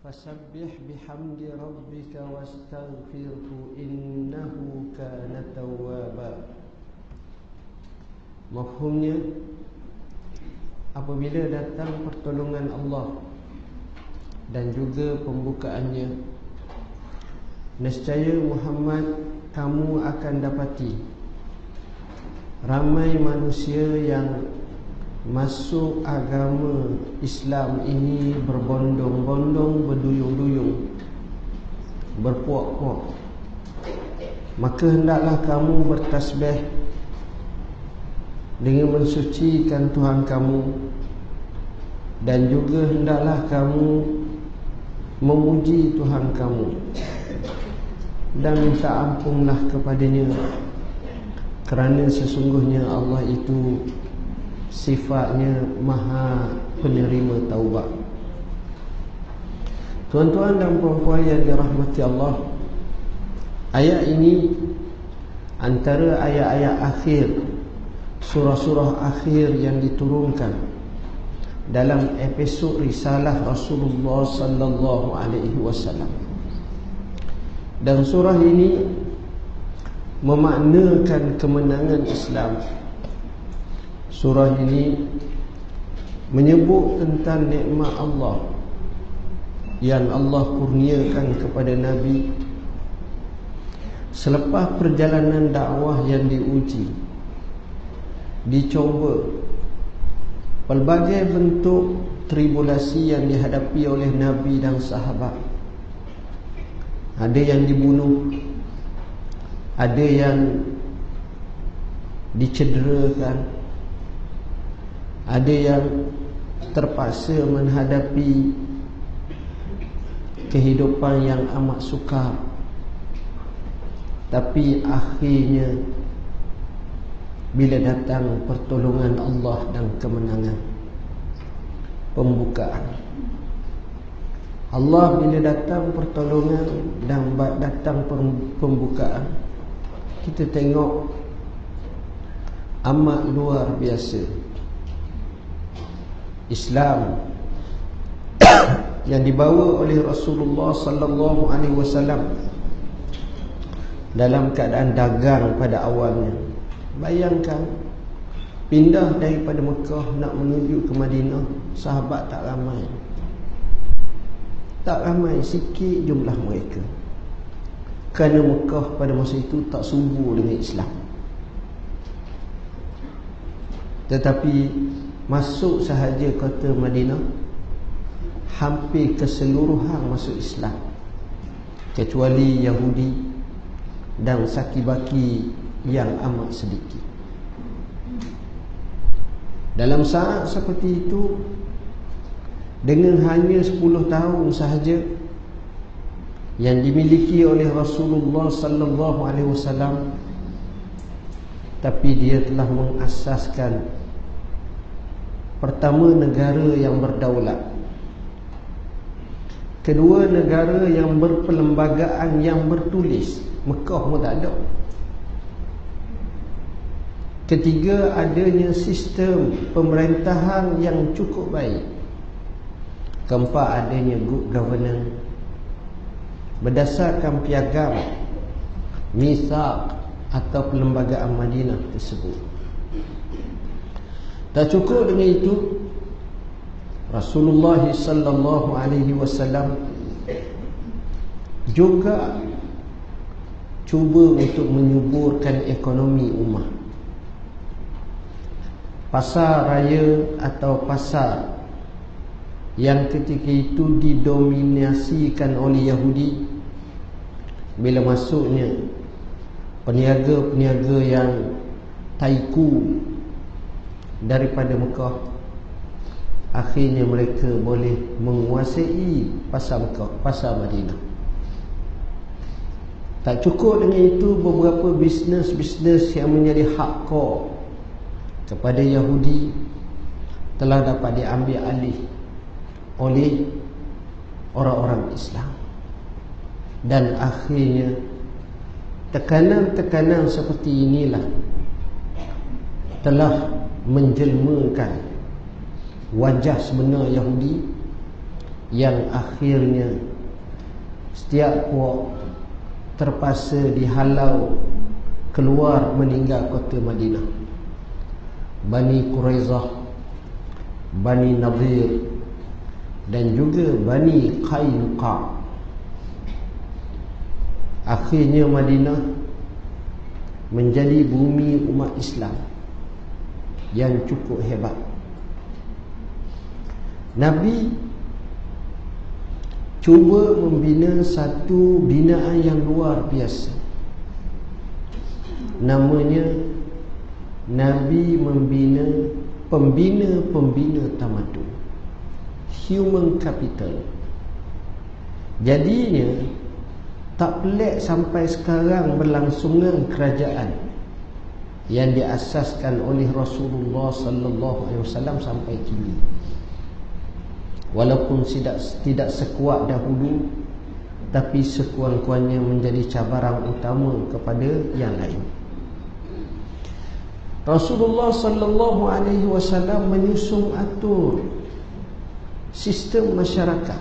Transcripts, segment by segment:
Fasabbih bihamdi rabbika wastaghfirhu innahu kana tawwaba. Mafhumnya, apabila datang pertolongan Allah dan juga pembukaannya, nescaya Muhammad, kamu akan dapati ramai manusia yang masuk agama Islam ini berbondong-bondong, berduyung-duyung, berpuak-puak. Maka hendaklah kamu bertasbih dengan mensucikan Tuhan kamu, dan juga hendaklah kamu memuji Tuhan kamu dan minta ampunlah kepadanya, kerana sesungguhnya Allah itu sifatnya maha penerima taubat. Tuan-tuan dan puan-puan yang dirahmati Allah, ayat ini antara ayat-ayat akhir, surah-surah akhir yang diturunkan dalam episod risalah Rasulullah sallallahu alaihi wasallam. Dan surah ini memaknakan kemenangan Islam. Surah ini menyebut tentang nikmat Allah yang Allah kurniakan kepada Nabi selepas perjalanan dakwah yang diuji, dicoba, pelbagai bentuk tribulasi yang dihadapi oleh Nabi dan sahabat. Ada yang dibunuh, ada yang dicederakan, ada yang terpaksa menghadapi kehidupan yang amat sukar. Tapi akhirnya bila datang pertolongan Allah dan kemenangan, pembukaan Allah, bila datang pertolongan dan datang pembukaan, kita tengok amat luar biasa. Islam yang dibawa oleh Rasulullah sallallahu alaihi wasallam dalam keadaan dagang pada awalnya. Bayangkan, pindah daripada Mekah nak menuju ke Madinah, sahabat tak ramai. Tak ramai, sikit jumlah mereka. Kerana Mekah pada masa itu tak subur dengan Islam. Tetapi masuk sahaja kota Madinah, hampir keseluruhan masuk Islam, kecuali Yahudi dan saki-baki yang amat sedikit. Dalam saat seperti itu, dengan hanya 10 tahun sahaja yang dimiliki oleh Rasulullah sallallahu alaihi wasallam, tapi dia telah mengasaskan pertama negara yang berdaulat, kedua negara yang berperlembagaan yang bertulis, Mekah pun tak ada, ketiga adanya sistem pemerintahan yang cukup baik, keempat adanya good governance berdasarkan piagam Mitsaq atau perlembagaan Madinah tersebut. Tak cukup dengan itu, Rasulullah sallallahu alaihi wasallam juga cuba untuk menyuburkan ekonomi ummah. Pasar raya atau pasar yang ketika itu didominasikan oleh Yahudi, bila masuknya peniaga-peniaga yang taiku daripada Mekah, akhirnya mereka boleh menguasai pasar Mekah, pasar Madinah. Tak cukup dengan itu, beberapa bisnes-bisnes yang menjadi hak kor kepada Yahudi telah dapat diambil alih oleh orang-orang Islam. Dan akhirnya tekanan-tekanan seperti inilah telah menjelmakan wajah sebenar Yahudi yang akhirnya setiap puak terpaksa dihalau keluar meninggal kota Madinah. Bani Quraizah, Bani Nadir, dan juga Bani Qainuqa. Akhirnya Madinah menjadi bumi umat Islam yang cukup hebat. Nabi cuba membina satu binaan yang luar biasa. Namanya Nabi membina pembina-pembina tamadun, human capital. Jadinya tak pelik sampai sekarang berlangsungan kerajaan yang diasaskan oleh Rasulullah sallallahu alaihi wasallam sampai kini. Walaupun tidak sekuat dahulu, tapi sekurang-kurangnya menjadi cabaran utama kepada yang lain. Rasulullah sallallahu alaihi wasallam menyusun atur sistem masyarakat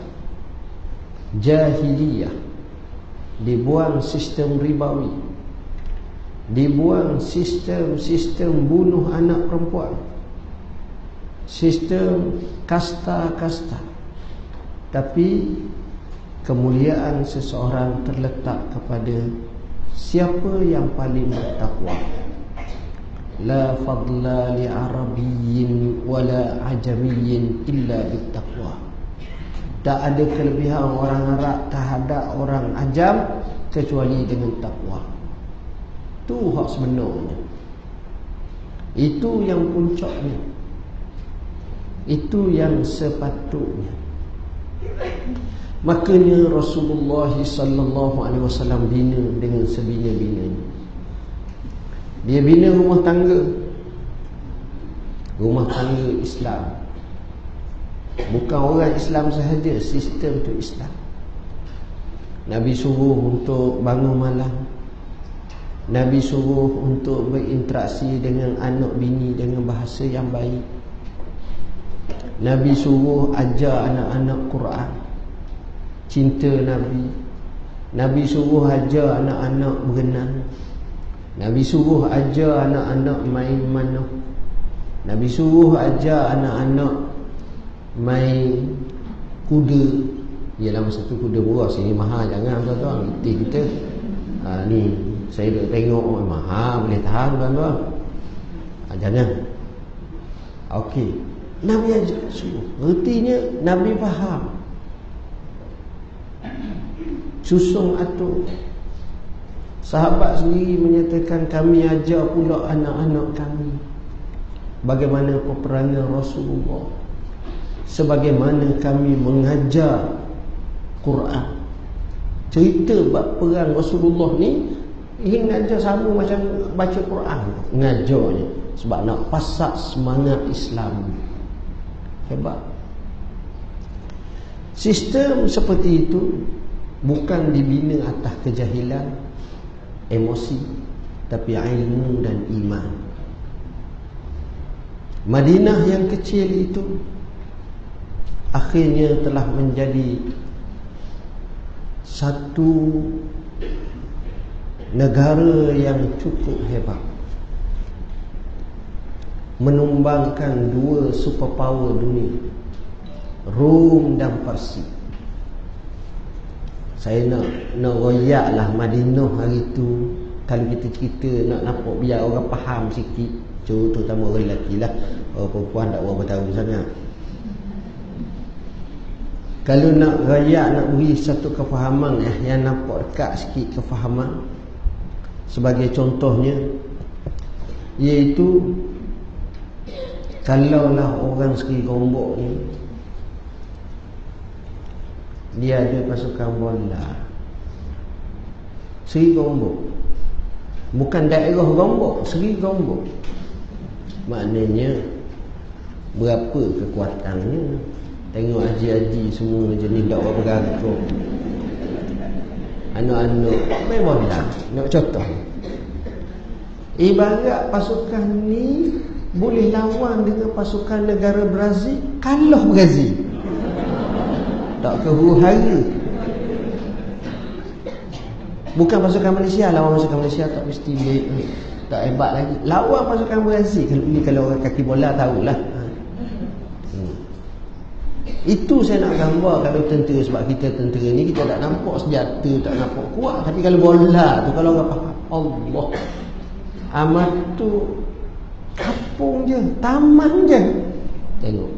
jahiliyah, dibuang sistem ribawi, dibuang sistem bunuh anak perempuan, sistem kasta-kasta. Tapi kemuliaan seseorang terletak kepada siapa yang paling bertakwa. La fadla li arabiyyin wala ajamiyyin illa bittaqwa. Tak ada kelebihan orang Arab terhadap orang ajam kecuali dengan takwa. Itu hak sebenarnya. Itu yang puncaknya. Itu yang sepatutnya. Makanya Rasulullah sallallahu alaihi wasallam bina dengan sebina-binanya. Dia bina rumah tangga Islam. Bukan orang Islam sahaja, sistem tu Islam. Nabi suruh untuk bangun malam. Nabi suruh untuk berinteraksi dengan anak bini dengan bahasa yang baik. Nabi suruh ajar anak-anak Quran, cinta Nabi. Nabi suruh ajar anak-anak berenang. Nabi suruh ajar anak-anak main manoh. Nabi suruh ajar anak-anak main kuda. Yalah, masa tu kuda murah, sini mahal. Jangan tuan-tuan, letih kita. Ni saya dah tengok mahal, boleh tahan tuan-tuan. Jangan. Okey, Nabi ajar suruh. Artinya Nabi faham. Susun atur. Sahabat sendiri menyatakan, kami ajar pula anak-anak kami bagaimana peperangan Rasulullah, sebagaimana kami mengajar Quran. Cerita bab perang Rasulullah ni ingin ajar sama macam baca Quran, ngajarnya sebab nak pasak semangat Islam. Hebat. Sistem seperti itu bukan dibina atas kejahilan, emosi, tapi ilmu dan iman. Madinah yang kecil itu akhirnya telah menjadi satu negara yang cukup hebat, menumbangkan dua superpower dunia, Rom dan Parsi. Saya nak royaklah Madinah hari tu. Kalau kita cerita nak nampak biar orang faham sikit, terutama orang lelaki lah. Orang perempuan tak berapa tahu sangat. Kalau nak royak, nak beri satu kefahaman yang nampak dekat sikit kefahaman, sebagai contohnya, iaitu kalaulah orang Seri Gombok ni dia ada pasukan bola. Seri Gombok, bukan daerah Gombok, Seri Gombok. Maknanya berapa kekuatannya. Tengok haji-haji semua jenis dakwah beragam, anak-anak main bola. Nak contoh, ibarat pasukan ni boleh lawan dengan pasukan negara Brazil, kalah Brazil. tak ke huru-hara. Bukan pasukan Malaysia, lawan pasukan Malaysia tak mesti tak hebat lagi. Lawan pasukan Brazil, kalau orang kaki bola tahulah. Itu saya nak gambar kalau tentera, sebab kita tentera ni kita tak nampak senjata, tak nampak kuat, tapi kalau bola tu, kalau orang faham, Allah, amat tu kapung je, taman je. Tengok,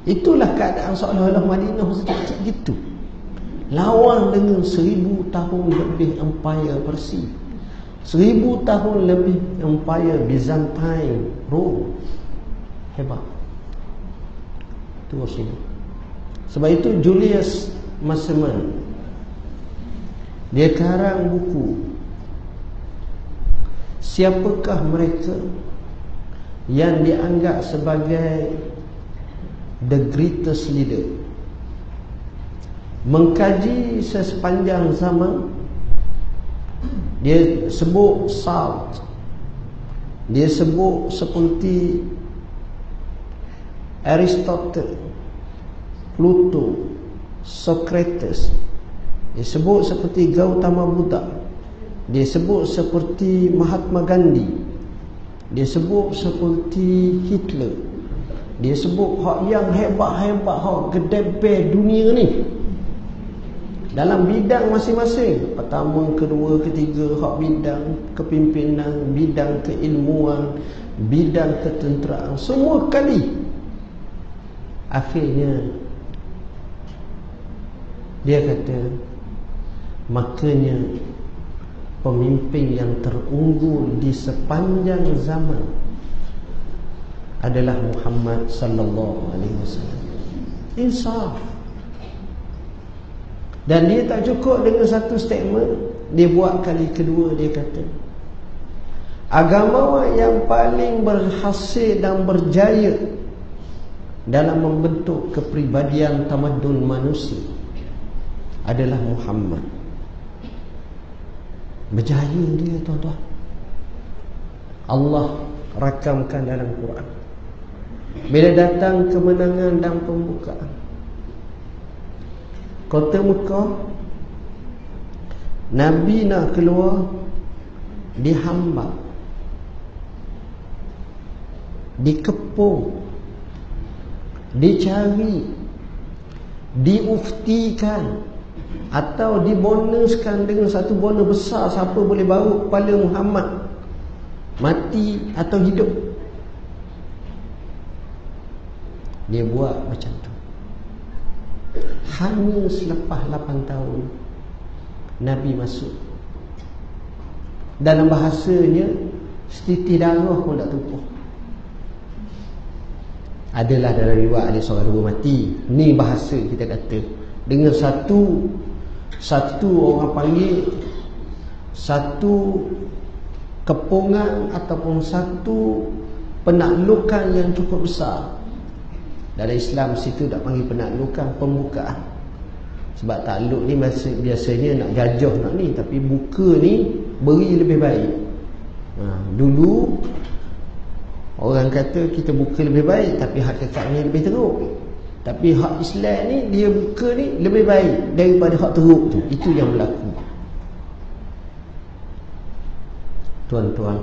itulah keadaan seolah-olah Madinah sekecil gitu, lawan dengan 1000 tahun lebih empire Persia, 1000 tahun lebih empire Byzantine, Rome. Hebat tu Rasulullah. Sebab itu Julius Masterman dia karang buku siapakah mereka yang dianggap sebagai the greatest leader. Mengkaji sepanjang zaman, dia sebut Salt, dia sebut seperti Aristotle, Plato, Socrates, dia sebut seperti Gautama Buddha, dia sebut seperti Mahatma Gandhi, dia sebut seperti Hitler, dia sebut hak yang hebat-hebat, hak gedebe dunia ni dalam bidang masing-masing, pertama, kedua, ketiga, hak bidang kepimpinan, bidang keilmuan, bidang ketenteraan, semua kali. Akhirnya dia kata, makanya pemimpin yang terunggul di sepanjang zaman adalah Muhammad sallallahu alaihi wasallam. Insaf. Dan dia tak cukup dengan satu statement, dia buat kali kedua, dia kata agamawan yang paling berhasil dan berjaya dalam membentuk kepribadian tamadun manusia adalah Muhammad. Berjaya dia, tuan-tuan. Allah rakamkan dalam Quran. Bila datang kemenangan dan pembukaan kota Mekah, Nabi nak keluar, dihambat, dikepung, dicari, diuftikan atau dibonuskan dengan satu bonus besar, siapa boleh bawa kepala Muhammad mati atau hidup. Dia buat macam tu. Hanya selepas 8 tahun Nabi masuk. Dalam bahasanya setitik darah pun tak tumpah. Adalah dalam riwayat ada seorang dua mati. Ni bahasa kita kata. Dengan satu orang panggil satu kepungan ataupun satu penaklukan yang cukup besar. Dalam Islam situ tak panggil penaklukan, pembukaan. Sebab takluk ni biasanya nak gajah nak ni, tapi buka ni beri lebih baik. Dulu orang kata kita buka lebih baik, tapi hakikatnya lebih teruk. Tapi hak Islam ni, dia buka ni lebih baik daripada hak teruk tu. Itu yang berlaku. Tuan-tuan,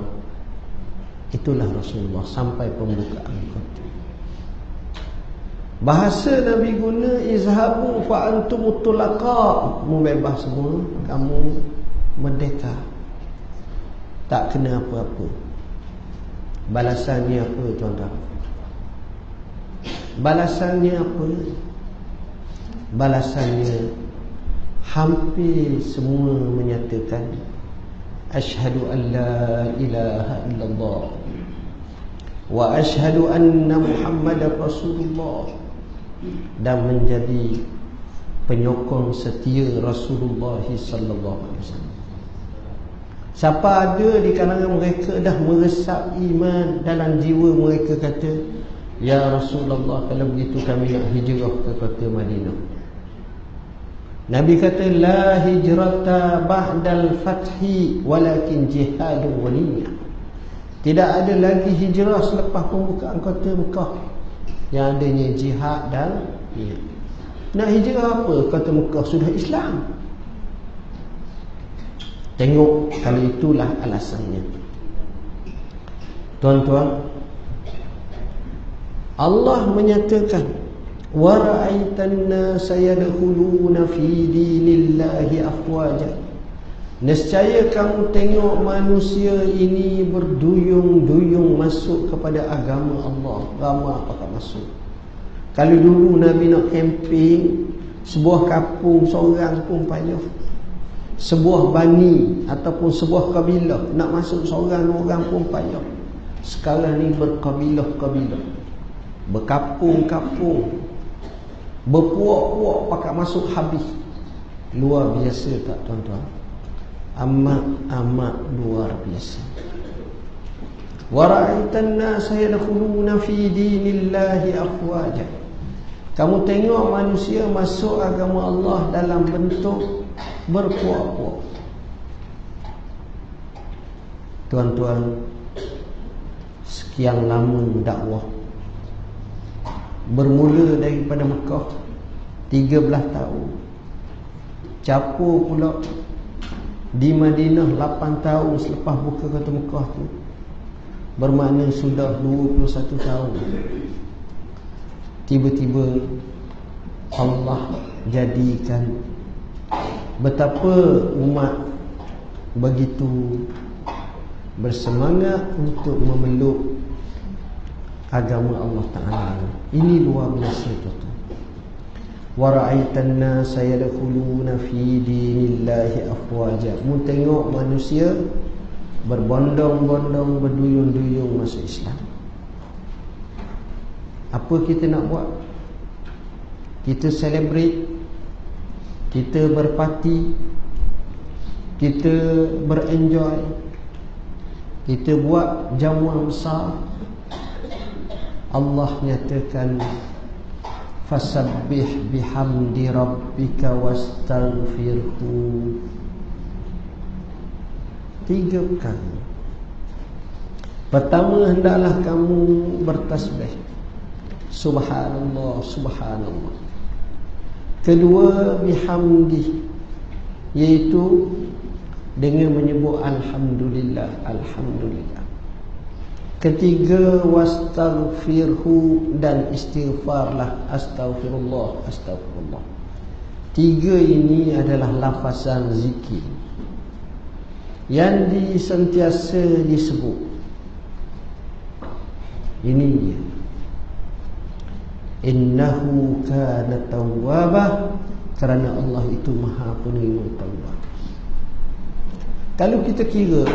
itulah Rasulullah sampai pembukaan kota. Bahasa Nabi guna izhabu fa antum tulaqa, membebas semua, kamu merdeka, tak kena apa-apa. Balasannya apa, tuan-tuan? Balasannya apa? Balasannya hampir semua menyatakan asyhadu an la ilaha illallah wa asyhadu anna Muhammadar Rasulullah, dan menjadi penyokong setia Rasulullah sallallahu alaihi wasallam. Siapa ada di kalangan mereka dah meresap iman dalam jiwa mereka, kata, ya Rasulullah, kalau begitu kami nak hijrah ke kota Madinah. Nabi kata, la hijrata ba'dal fathi walakin jihadun wa niyyah. Tidak ada lagi hijrah selepas pembukaan kota Mekah, yang adanya jihad dan niat. Nak hijrah apa? Kata Mekah sudah Islam. Tengok, kalau itulah alasannya. Tuan-tuan, Allah menyatakan, wa ra'aitan nasa yadkhuluna fi dinillahi afwaja. Nescaya kamu tengok manusia ini berduyung-duyung masuk kepada agama Allah. Ramai pakat masuk. Kalau dulu Nabi nak camping, sebuah kampung seorang pun payah. Sebuah bani ataupun sebuah kabilah nak masuk seorang orang pun payah. Sekarang ni berkabilah-kabilah, berkapung-kapung, berpuak-puak pakat masuk habis. Luar biasa tak tuan-tuan? Amat luar biasa. Wa ra'aitan nasa yadkhuluna fi dinillahi afwaja. Kamu tengok manusia masuk agama Allah dalam bentuk berpuak-puak. Tuan-tuan, sekian lama dakwah, bermula daripada Mekah 13 tahun, capur pula di Madinah 8 tahun selepas buka kota Mekah tu, bermakna sudah 21 tahun. Tiba-tiba Allah jadikan betapa umat begitu bersemangat untuk memeluk agama Allah Ta'ala. Ini luar biasa tuan-tuan. Wa ra'aitan nasa yadkhuluna fi dinillahi afwaja. Mu tengok manusia berbondong-bondong, berduyung-duyung masuk Islam. Apa kita nak buat? Kita celebrate, kita berparti, kita berenjoy, kita buat jamuan besar. Allah nyatakan, fasabbih bihamdi rabbika wastaghfirhu. 3 perkara. Pertama, hendaklah kamu bertasbih, subhanallah, subhanallah. Kedua, bihamdi, iaitu dengan menyebut alhamdulillah, alhamdulillah. Ketiga, wastaghfirhu, dan istighfarlah, astaghfirullah, astaghfirullah. 3 ini adalah lafazan zikir yang sentiasa disebut. Ini dia, innahu kana tawwabah, kerana Allah itu maha penerima taubat. Kalau kita kira,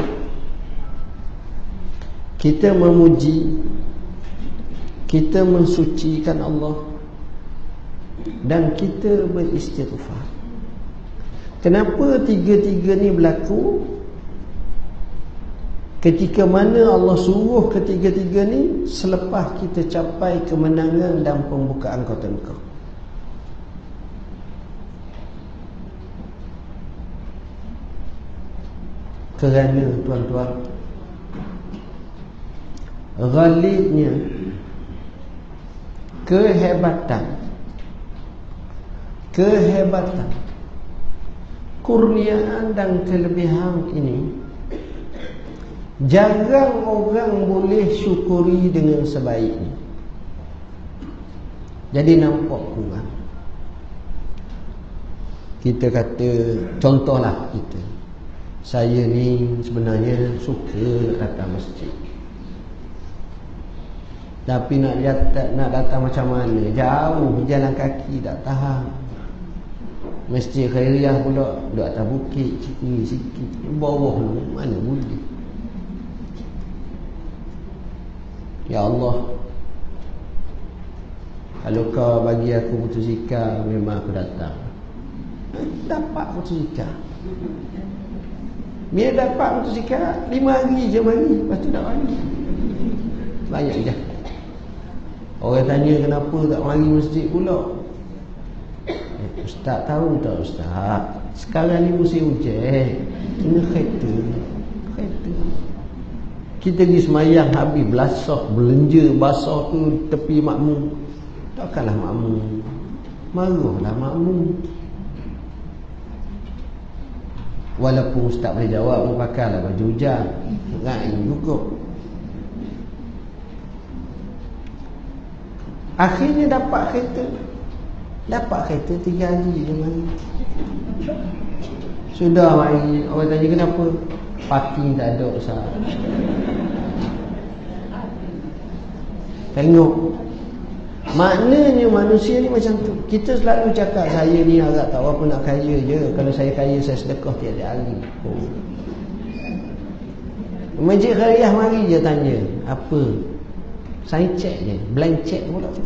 kita memuji, kita mensucikan Allah, dan kita beristighfar. Kenapa 3-3 ni berlaku? Ketika mana Allah suruh ketiga-tiga ni selepas kita capai kemenangan dan pembukaan kota Mekah. Kerana tuan-tuan, ghalibnya kehebatan, kurniaan dan kelebihan ini jarang orang boleh syukuri dengan sebaiknya. Jadi nampak kurang. Kita kata, contohlah kita, saya ni sebenarnya suka datang masjid, tapi nak datang macam mana? Jauh, jalan kaki tak tahan. Masjid Khairiyah pula duduk atas bukit, tinggi sikit, bawah tu mana boleh. Ya Allah, kalau kau bagi aku motosikal, memang aku datang. Dapat motosikal. Biar dapat motosikal 5 hari je mari, lepas tu dah mari. Banyak je. Orang tanya kenapa tak mari masjid pula. Ustaz tahu tak Ustaz, sekarang ni musim hujan, kena kereta. Kita pergi semayang habis belasah, belenja basah tu tepi makmum, takkanlah makmum Marahlah makmum. Walaupun ustaz boleh jawab, pakailah baju hujan, raih juga. Akhirnya dapat kereta 3 hari je mari. Sudah mari, orang tanya kenapa? Parking tak ada Ustaz. Tengok, maknanya manusia ni macam tu. Kita selalu cakap saya ni harap tak apa nak kaya je. Kalau saya kaya saya sedekah tiap-tiap hari. Masjid Khairiyah mari je tanya apa? Saya cek je, blank check pula tu.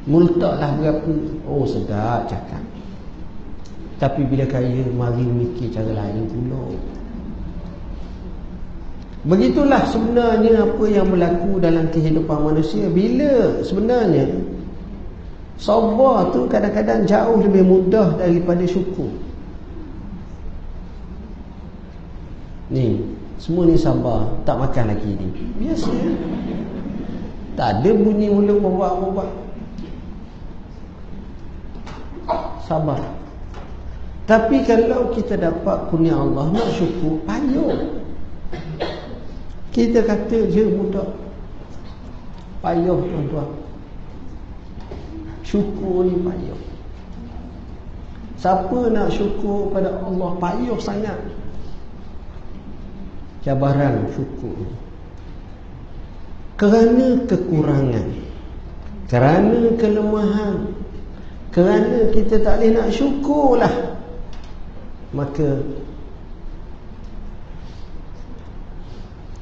Multak lah berapa? Oh sedap cakap. Tapi bila kaya mari mikir cara lain pula. Begitulah sebenarnya apa yang berlaku dalam kehidupan manusia. Bila sebenarnya sabar tu kadang-kadang jauh lebih mudah daripada syukur. Ni, semua ni sabar, tak makan lagi ni. Biasa. Tak ada bunyi mulut bobak-bobak. Sabar. Tapi kalau kita dapat kurnia Allah, nak syukur, payah. Kita kata je mudah, payah tuan-tuan. Syukur ni payah. Siapa nak syukur pada Allah, payah sangat. Cabaran syukur kerana kekurangan, kerana kelemahan, kerana kita tak boleh nak syukurlah, maka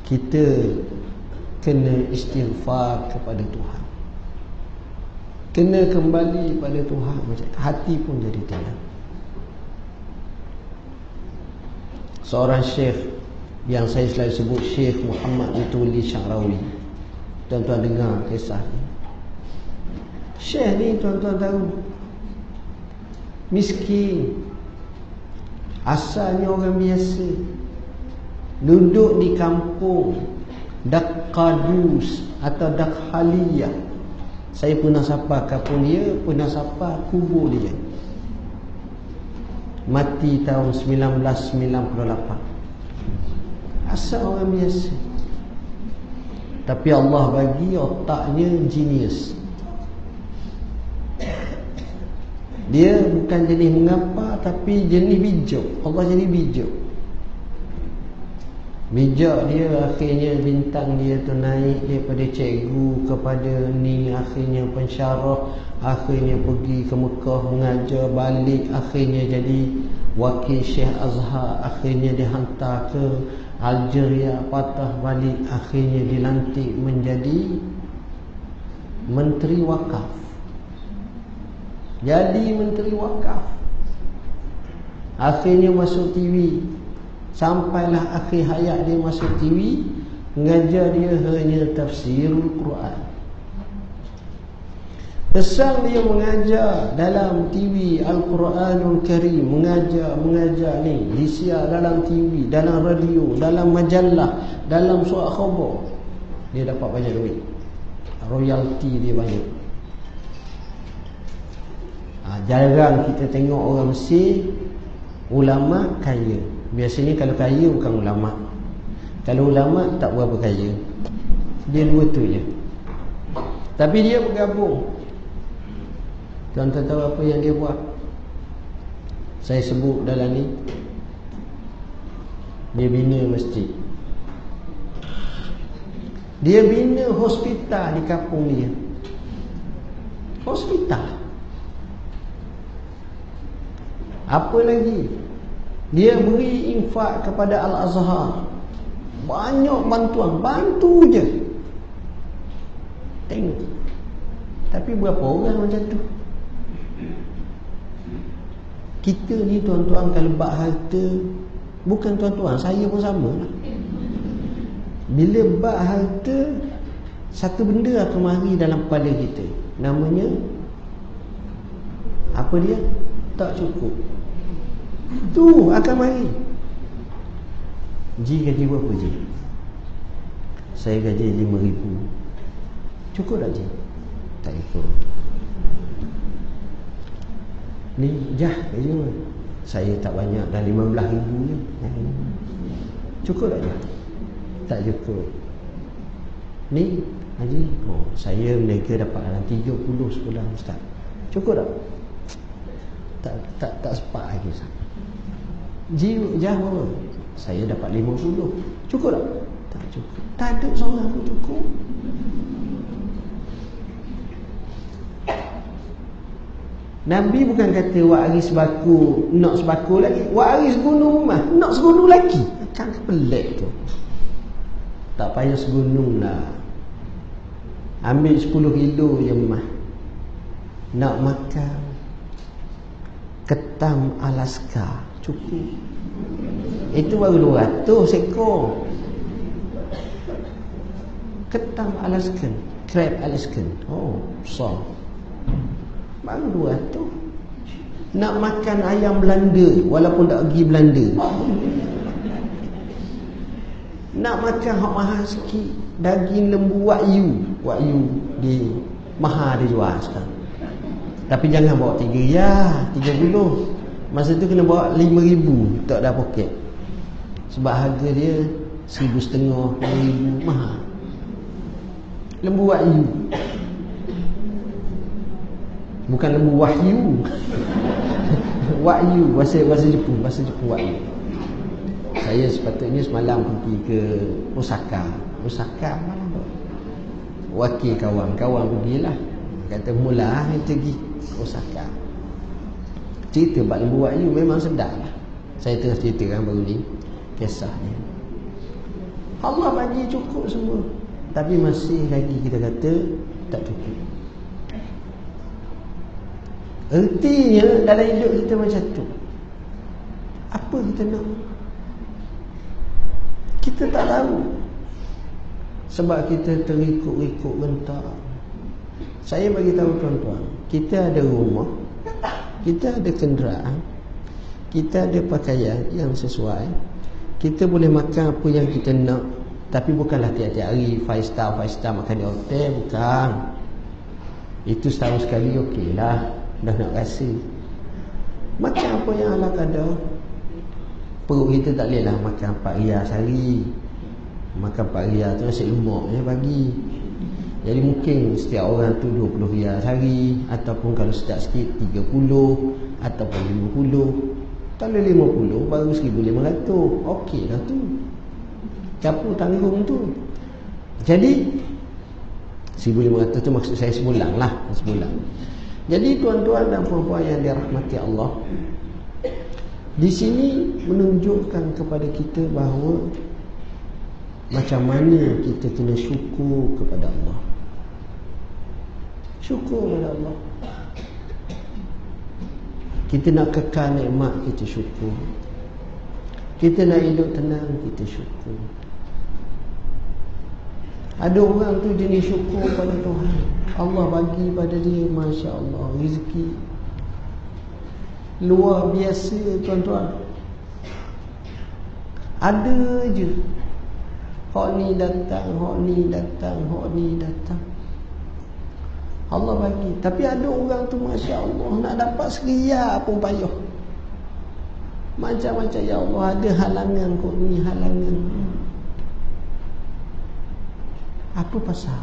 kita kena istighfar kepada Tuhan, kena kembali pada Tuhan. Hati pun jadi tenang. Seorang syekh yang saya selalu sebut, Syekh Muhammad Mituli Syarawi. Tuan-tuan dengar kisah ni. Syekh ni tuan-tuan tahu, miskin, asalnya orang biasa, duduk di kampung Dakkadus atau Dakhaliyah. Saya pernah sapa kampung dia, pernah sapa kubur dia. Mati tahun 1998. Asal orang biasa, tapi Allah bagi otaknya genius. Dia bukan jenis mengapa, tapi jenis bijak. Allah jadi bijak. Bijak dia, akhirnya bintang dia tu naik daripada cikgu kepada ni, akhirnya pensyarah, akhirnya pergi ke Mekah mengajar, balik akhirnya jadi wakil Syekh Azhar, akhirnya dihantar ke Algeria, patah balik, akhirnya dilantik menjadi Menteri Wakaf. Jadi Menteri Wakaf, akhirnya masuk TV. Sampailah akhir hayat dia masuk TV, mengajar dia hanya tafsirul Quran. Kesal dia mengajar dalam TV Al-Quranul Karim, mengajar ni disiar dalam TV, dalam radio, dalam majalah, dalam surat khabar. Dia dapat banyak duit, royalty dia banyak. Jarang kita tengok orang Mesir ulama kaya. Biasanya kalau kaya bukan ulama. Kalau ulama tak berapa kaya. Dia dua tu je. Tapi dia bergabung. Tuan-tuan tahu apa yang dia buat? Saya sebut dalam ni. Dia bina masjid. Dia bina hospital di kampung dia. Hospital. Apa lagi? Dia beri infak kepada Al-Azhar. Banyak bantuan, bantu je. Tengok. Tapi berapa orang macam tu? Kita ni tuan-tuan kalau bak harta, bukan tuan-tuan, saya pun sama lah. Bila bak harta, satu benda akan mari dalam kepala kita. Namanya apa dia? Tak cukup. Tu akan mari. Ji gaji berapa Ji? Saya gaji 5,000. Cukup tak Ji? Tak cukup. Ni jah je. Saya tak banyak, dah 15,000 je. Cukup tak je? Tak cukup. Ni Haji, saya mereka dapat dalam 30 sebulan Ustaz. Cukup tak? Tak sepak lagi Ustaz. Jah berapa? Saya dapat 50. Cukup tak? Tak cukup. Tak ada seorang pun cukup. Nabi bukan kata waris sebaku, nak sebaku lagi. Waris gunung mah, nak segunung lagi. Macam pelik tu. Tak payah segunung lah. Ambil 10 kilo je mah. Nak makan ketam Alaska cukup. Itu baru 200 ekor. Ketam Alaskan, crab Alaskan. Oh, besar. Baru 200. Nak makan ayam Belanda walaupun tak pergi Belanda. Nak makan hak mahal sikit, daging lembu Wagyu di mahal dia jual sekarang. Tapi jangan bawa 3 riyal, 30. Masa tu kena bawa 5,000 tak ada poket. Sebab harga dia 1,500, 2,000 mahal. Lembu Wagyu. Bukan lembu Wahyu. Wagyu, bahasa Jepun Wagyu. Saya sepatutnya semalam pergi ke Osaka malam tu. Wakil kawan pergilah. Kata mula kita pergi ke Osaka. Cerita bab lembu Wagyu memang sedap lah. Saya terus ceritakan baru ni kisahnya. Allah bagi cukup semua, tapi masih lagi kita kata tak cukup. Ertinya dalam hidup kita macam tu. Apa kita nak? Kita tak tahu. Sebab kita terikut-ikut gentar. Saya bagi tahu tuan-tuan, kita ada rumah, kita ada kenderaan, kita ada pakaian yang sesuai, kita boleh makan apa yang kita nak. Tapi bukanlah tiap-tiap hari 5 star makan di hotel, bukan. Itu setahun sekali okey lah, dah nak rasa. Makan apa yang ala kadar. Perut kita tak boleh lah makan 4 riyal sehari. Makan 4 riyal tu nasi lemak je pagi. Jadi mungkin setiap orang tu 20 riyal sehari, ataupun kalau sedap sikit 30, ataupun 50. Kalau 50 baru 1,500. Okey dah tu. Campur tanggung tu. Jadi 1,500 tu maksud saya sebulan lah, sebulan. Jadi tuan-tuan dan puan-puan yang dirahmati Allah, di sini menunjukkan kepada kita bahawa macam mana kita kena syukur kepada Allah. Syukur kepada Allah. Kita nak kekal nikmat, kita syukur. Kita nak hidup tenang, kita syukur. Ada orang tu jenis syukur pada Tuhan. Allah bagi pada dia, Masya Allah, rezeki luar biasa tuan-tuan. Ada je hak ni datang, hak ni datang, hak ni datang, Allah bagi. Tapi ada orang tu Masya Allah, nak dapat serial pun payah. Macam-macam, ya Allah, ada halangan kok ni, halangan. Apa pasal?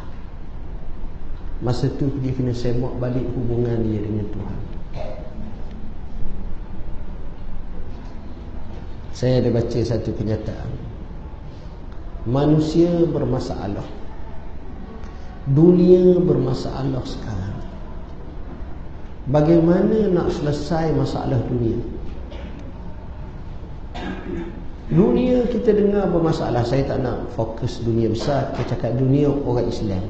Masa tu dia kena semak balik hubungan dia dengan Tuhan. Saya ada baca satu kenyataan. Manusia bermasalah, dunia bermasalah sekarang. Bagaimana nak selesai masalah dunia? Dunia kita dengar bermasalah. Saya tak nak fokus dunia besar, kita cakap dunia orang Islam.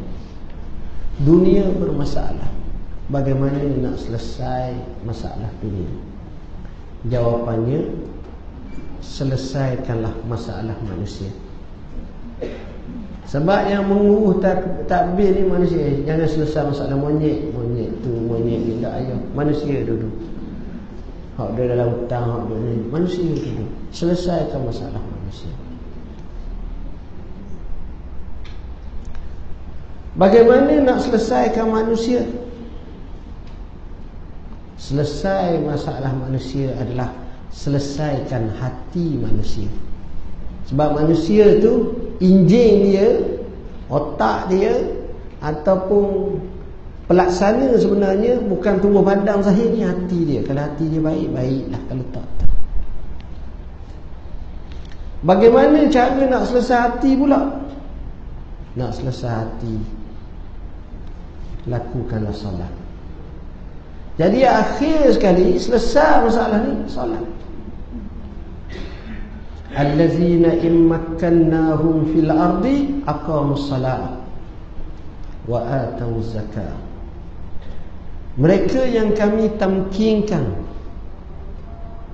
Dunia bermasalah. Bagaimana nak selesai masalah dunia? Jawapannya, selesaikanlah masalah manusia. Sebab yang mengurus takbir ni manusia. Jangan selesai masalah monyet. Monyet tu, monyet ni tak ayah. Manusia duduk. Hak dia dalam hutang, hak dia ni. Manusia duduk. Selesaikan masalah manusia. Bagaimana nak selesaikan manusia? selesai masalah manusia adalah selesaikan hati manusia. Sebab manusia tu enjin dia, otak dia ataupun pelaksana sebenarnya bukan tubuh badan zahir ni, hati dia. Kalau hati dia baik, baiklah. Kalau tak. Bagaimana cara nak selesai hati pula? Nak selesai hati, lakukanlah solat. Jadi akhir sekali selesai masalah ni, solat. Allazina immakkannahum fil ardi aqamus salat wa atawuz zakat. Mereka yang kami tamkinkan,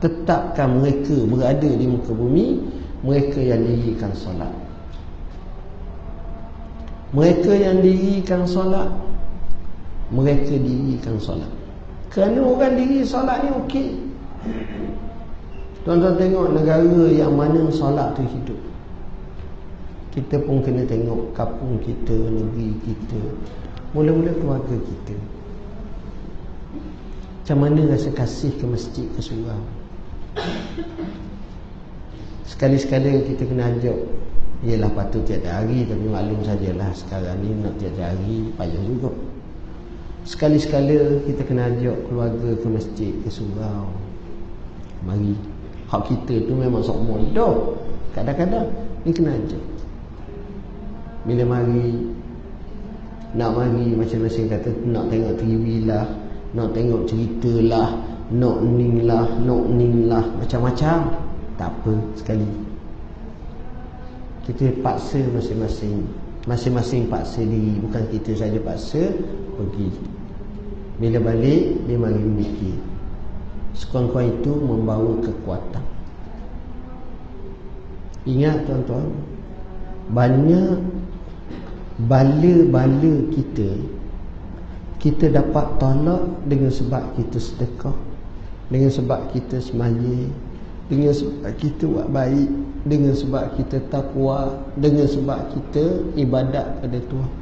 tetapkan mereka berada di muka bumi, mereka yang dirikan solat. Mereka yang dirikan solat, mereka dirikan solat. Kerana orang diri solat ni okey. Tuan-tuan tengok negara yang mana solat tu hidup. Kita pun kena tengok kampung kita, negeri kita, mula-mula keluarga kita. Macam mana rasa kasih ke masjid, ke surau. Sekali-sekala kita kena ajak. Yelah patut tiada hari, tapi maklum sajalah sekarang ni nak tiada hari payah juga. Sekali-sekala kita kena ajak keluarga ke masjid, ke surau. Mari. Hak kita tu memang sok mondok. Kadang-kadang ni kena ajak. Bila mari, nak mari macam-macam kata, nak tengok TV lah, nak tengok cerita lah, nak ning lah, macam-macam. Tak apa sekali. Kita paksa masing-masing paksa diri. Bukan kita saja paksa pergi. Bila balik, dia mari mikir. Sekurang-kurang itu membawa kekuatan. Ingat tuan-tuan, banyak bala-bala kita dapat tolak dengan sebab kita sedekah, dengan sebab kita semaya, dengan sebab kita buat baik, dengan sebab kita takwa, dengan sebab kita ibadat pada Tuhan,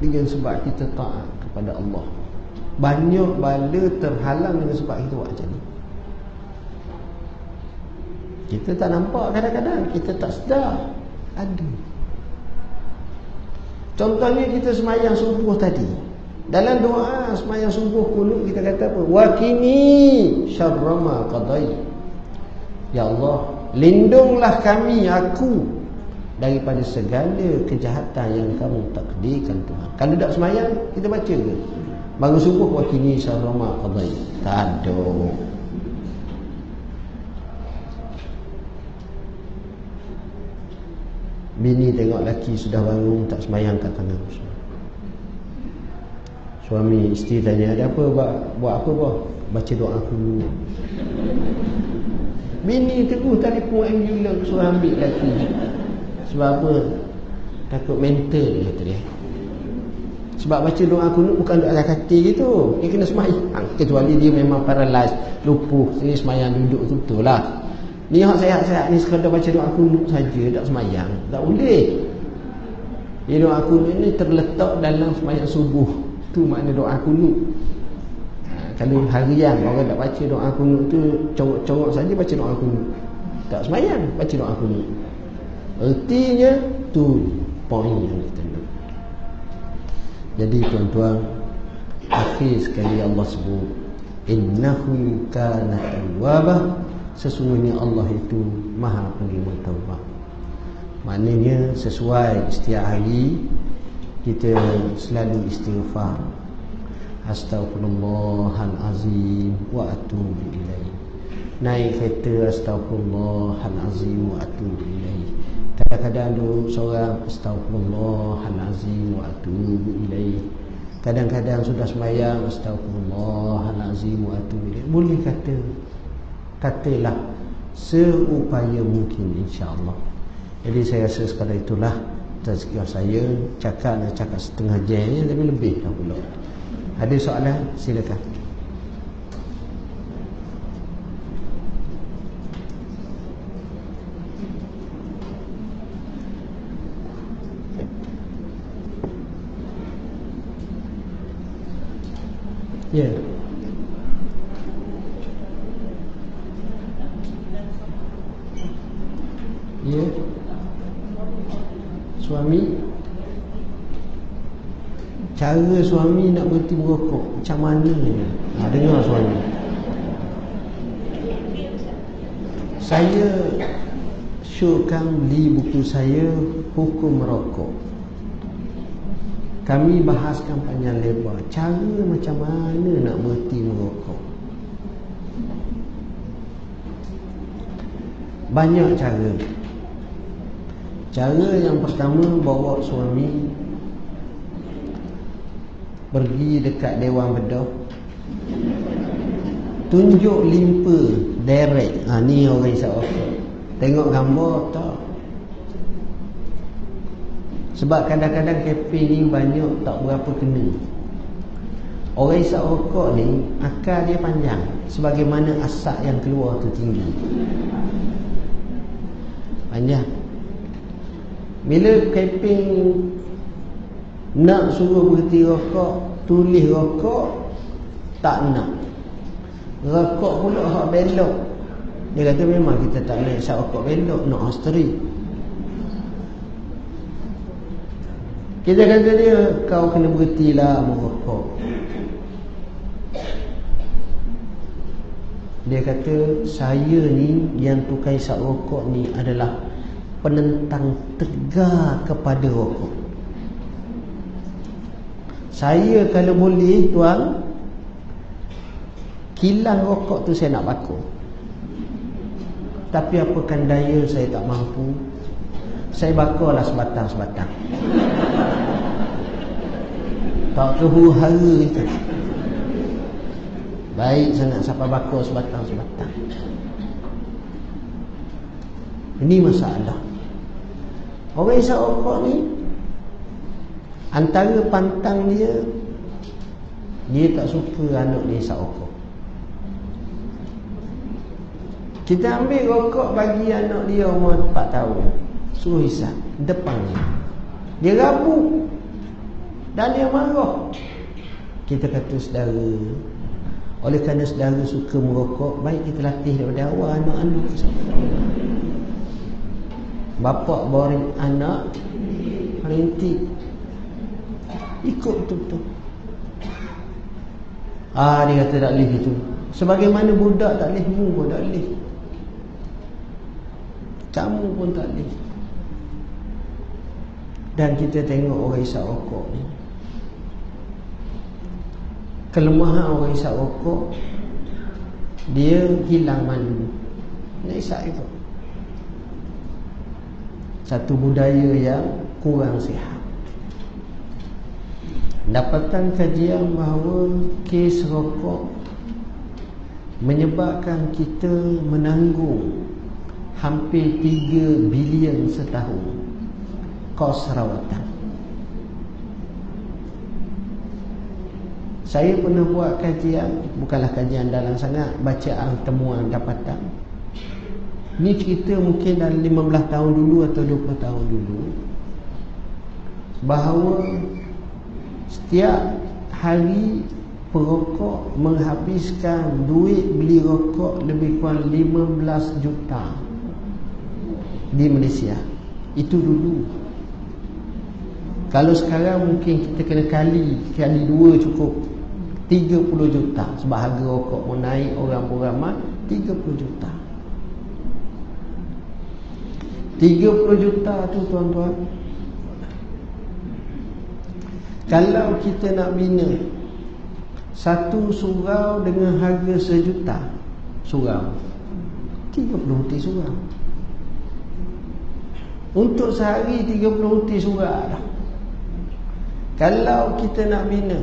dengan sebab kita taat kepada Allah. Banyak bala terhalang dengan sebab kita buat macam ni. Kita tak nampak, kadang-kadang kita tak sedar ada. Contohnya kita semayang subuh tadi. Dalam doa semayang subuh kunut kita kata apa? Waqini syarra ma qadai. Ya Allah, lindunglah kami, aku, daripada segala kejahatan yang kamu takdirkan Tuhan. Kalau tak semayang, kita baca ke? Baru subuh waqini syarra ma qadai. Tak ada. Bini tengok laki sudah bangun tak semayang kat tangan. Suami isteri tanya, ada apa buat apa bah? Baca doa aku dulu. Bini teguh telefon ambulans suruh ambil laki. Sebab apa? Takut mental kata dia. Sebab baca doa kunut bukan doa kaki gitu. Dia kena semayang. Kecuali dia memang paralyzed, lumpuh, dia semayang duduk betul lah. Ni hak sehat-sehat ni sekadar baca doa kunut saja, tak semayang. Tak boleh. Dia doa kunut ni terletak dalam semayang subuh. Tu makna doa kunut. Kalau harian orang tak baca doa kunut tu, corok-corok saja baca doa kunut. Tak semayang, baca doa kunut. Artinya tu poin yang kita nak. Jadi tuan-tuan, akhir sekali Allah sebut innahu kana tawwaba. Sesungguhnya Allah itu Maha penerima taubat. Maknanya sesuai setiap hari kita selalu istighfar. Astaghfirullahalazim wa atubu ilaih. Naik kereta astaghfirullahalazim wa atubu ilaih. Kadang-kadang duduk seorang astaghfirullahalazim wa atubu ilaih. Kadang-kadang sudah sembahyang astaghfirullahalazim wa atubu ilaih. Boleh katalah seupaya mungkin, insya-Allah. Jadi saya rasa sekadar itulah tazkirah saya. Cakap setengah jam ni, tapi lebih dah pula. Ada soalan? Silakan. Ya. suami, cara suami nak berhenti merokok macam mana ni? Dengar suami. Saya syurkan beli buku saya Hukum Merokok. Kami bahaskan panjang lebar cara macam mana nak berhenti merokok. Banyak cara. Cara yang pertama, bawa suami pergi dekat Dewan Bedah, tunjuk limpa direct. Ni orang isap rokok. Tengok gambar tak? Sebab kadang-kadang keping ni banyak tak berapa kena. Orang isap rokok ni akal dia panjang, sebagaimana asap yang keluar tu tinggi. Panjang. Bila keping nak suruh berhenti rokok, tulis rokok, tak nak. Rokok pula hak belok. Dia kata memang kita tak nak isap rokok belok, nak astri. Kita kata dia, kau kena berhentilah merokok. Dia kata, saya ni yang tukar isap rokok ni adalah penentang tegar kepada rokok. Saya kalau boleh tuan, kilang rokok tu saya nak bakar. Tapi apakan daya, saya tak mampu. Saya bakarlah sebatang-sebatang. Tak kehuru-hara itu. Baik sangat siapa bakar sebatang-sebatang. Ini masalah. Orang isap rokok ni, antara pantang dia, dia tak suka anak dia isap rokok. Kita ambil rokok bagi anak dia umur 4 tahun, suruh isap depan dia rabuk dan dia marah. Kita kata, saudara, oleh kerana saudara suka merokok, baik kita latih daripada awal anak-anak. Bapa bawa anak berhenti, ikut betul-betul. Dia kata tak boleh gitu. Sebagaimana budak tak boleh, mu pun tak boleh, kamu pun tak boleh. Dan kita tengok orang isap rokok ni, kelemahan orang isap rokok, dia hilang malu, nak isap itu. Satu budaya yang kurang sihat. Dapatan kajian bahawa kes rokok menyebabkan kita menanggung hampir 3 bilion setahun kos rawatan. Saya pernah buat kajian, bukanlah kajian dalam sangat, bacaan temuan dapatan. Ni cerita mungkin dalam 15 tahun dulu atau 20 tahun dulu, bahawa setiap hari perokok menghabiskan duit beli rokok lebih kurang 15 juta di Malaysia. Itu dulu. Kalau sekarang mungkin kita kena kali 2 cukup, 30 juta. Sebab harga rokok pun naik, orang pun ramai, 30 juta. 30 juta tu tuan-tuan, kalau kita nak bina satu surau dengan harga 1 juta surau, 30 henti surau. Untuk sehari 30 henti surau dah. Kalau kita nak bina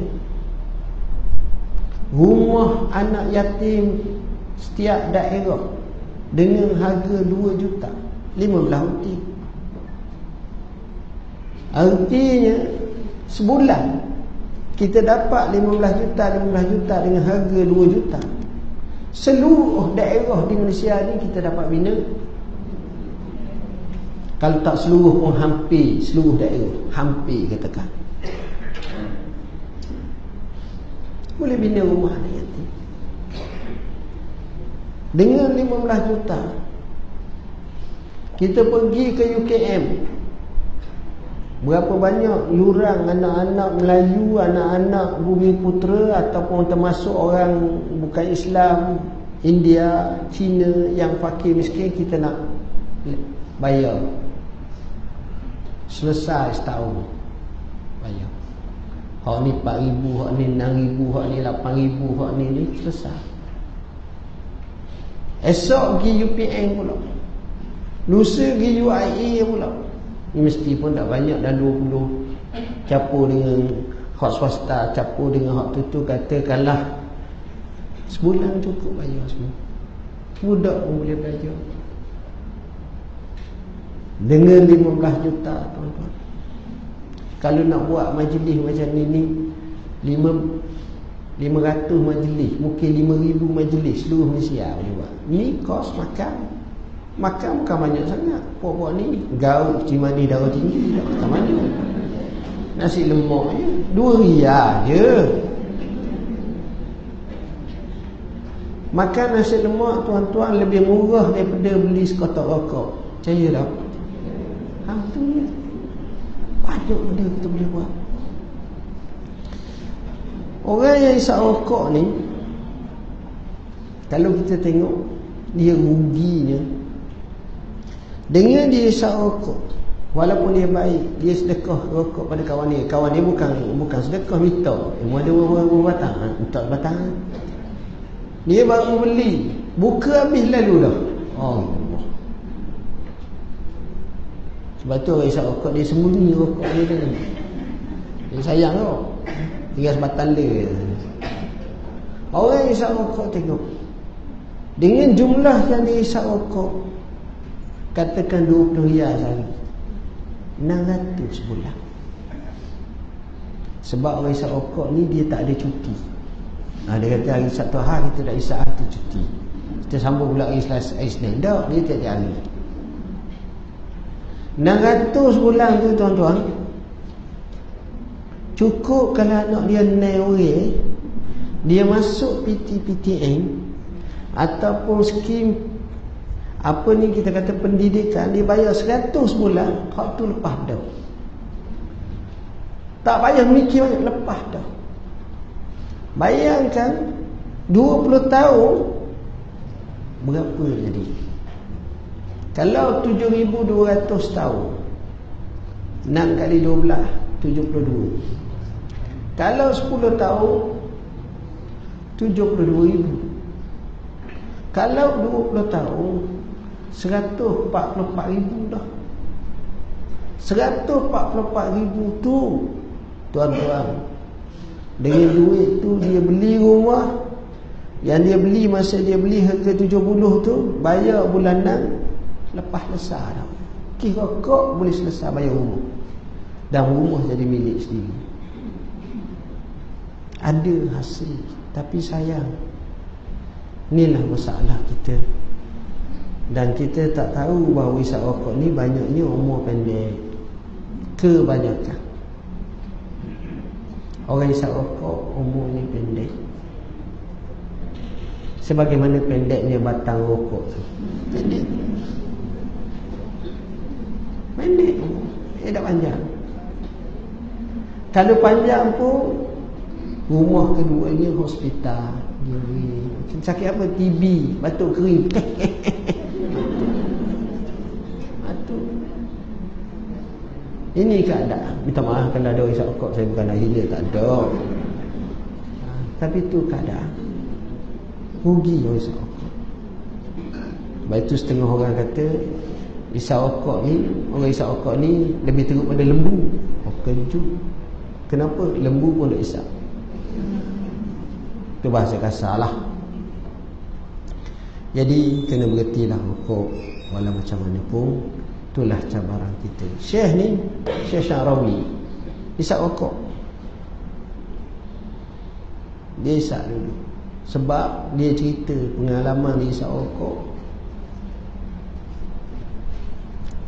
rumah anak yatim setiap daerah dengan harga 2 juta, 15 henti. Artinya sebulan kita dapat 15 juta dengan harga 2 juta. Seluruh daerah di Malaysia ni kita dapat bina. Kalau tak seluruh pun hampir seluruh daerah, hampir katakan. Boleh bina rumah anak yatim dengan 15 juta. Kita pergi ke UKM, Berapa banyak lurang anak-anak Melayu, anak-anak Bumi Putera ataupun termasuk orang bukan Islam, India, Cina yang fakir miskin, kita nak bayar. Selesai setahun bayar. Hak ni 4,000, hak ni 6,000, hak ni 8,000, hak ni selesai. Esok pergi UPN pula, lusa pergi UIA pula. Ni mesti pun tak banyak, dah 20 campur dengan hak swasta, campur dengan hak tu katakanlah sebulan cukup bayar semua. Budak pun boleh belajar dengan 15 juta, tuan-tuan. Kalau nak buat majlis macam ni 500 majlis, mungkin 5,000 majlis seluruh Malaysia boleh buat. Ni kos makan bukan banyak sangat. Pokok ni gaut cimani darah tinggi tak macam mana. Nasi lemak je RM2 je. Makan nasi lemak, tuan-tuan, lebih murah daripada beli sekotak rokok. Percaya tak? Tu dia. Banyak benda kita boleh buat. Orang yang isap rokok ni, kalau kita tengok dia ruginya dengan dia isap rokok. Walaupun dia baik, dia sedekah rokok pada kawan dia. Kawan dia bukan sedekah, minta. Ada berapa batang, minta batang. Dia baru beli, buka habis lalu dah. Allah. Sebab tu orang isap rokok dia sembunyi rokok dia tadi. Dia sayang tau. Tinggal sebatang dia. Orang yang isap rokok tengok, dengan jumlah yang dia isap rokok, katakan RM20 sehari, 600 sebulan. Sebab orang isap rokok ni dia tak ada cuti. Dia kata hari Sabtu Ahad kita dah isap, tu cuti. Kita sambung pula hari Selasa, hari Isnin. Tak, dia tiap hari. 600 bulan tu, tuan-tuan, cukup kalau anak dia 9 orang, dia masuk PTPTN ataupun skim apa ni kita kata pendidikan, dia bayar 100 bulan, hak tu lepas dah. Tak payah mikir banyak, lepas dah. Bayangkan 20 tahun berapa jadi? Kalau 7,200 tahun, 6 kali 12 72. Kalau 10 tahun 72,000. Kalau 20 tahun 144,000 dah. 144,000 tu, tuan-tuan, dengan duit tu dia beli rumah. Yang dia beli, masa dia beli harga 70 tu, bayar bulanan, lepas selesai dah. Kira kok boleh selesai bayar rumah, dan rumah jadi milik sendiri. Ada hasil, tapi sayang, inilah masalah kita. Dan kita tak tahu bahawa isap rokok ni banyaknya umur pendek. Kebanyakan orang isap rokok umurnya pendek. Sebagaimana pendeknya batang rokok tu. Pendek, dia tak panjang. Kalau panjang pun, rumah keduanya hospital. Sakit apa? TB, batuk kering. Ini keadaan. Minta maaf kalau ada orang isap rokok, saya bukan nak hina, tak ada. Tapi itu keadaan. Rugi orang isap rokok. Sebab itu setengah orang kata isap rokok ni, orang isap rokok ni lebih teruk pada lembu. Kejut. Kenapa? Lembu pun nak isap. Itu bahasa kasar lah. Jadi kena berhentilah rokok walau macam mana pun. Itulah cabaran kita. Syekh ni, Syekh Syarawi, isap rokok. Dia isap dulu. Sebab dia cerita pengalaman dia isap rokok.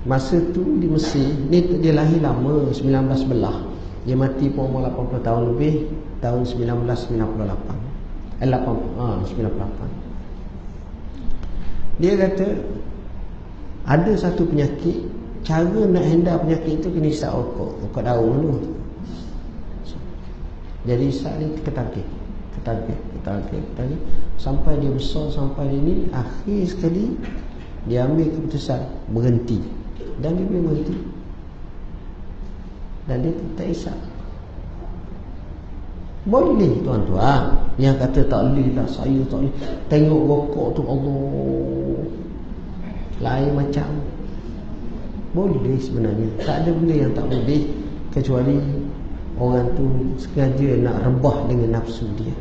Masa tu di Mesir, ni dia lahir lama, 1911. Dia mati pun umur 80 tahun lebih, tahun 1998. 98. Dia kata ada satu penyakit Cara nak handle penyakit itu kena isap rokok daun dulu. Jadi isap ni ketangkit sampai dia besar, sampai dia ni, akhir sekali dia ambil keputusan berhenti, dan dia berhenti, dan dia tak isap. Boleh tuan-tuan yang kata tak boleh lah, saya tak boleh, tengok rokok tu, Allah, lain macam. Boleh sebenarnya, tak ada benda yang tak boleh, kecuali orang tu sengaja nak rebah dengan nafsu dia.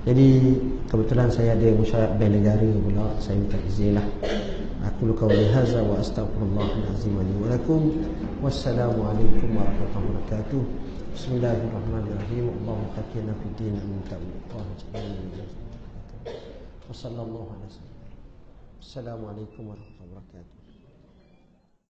Jadi kebetulan saya ada musyawarah bank negara pula, saya minta izin lah. Aku qauli hadza wa astaghfirullahal azim li wa lakum. Wassalamualaikum warahmatullahi wabarakatuh. Bismillahirrahmanirrahim. Allahumma faqqihna fid din min ta'ala. Wassallallahu alaihi wasallam. Assalamualaikum warahmatullahi wabarakatuh.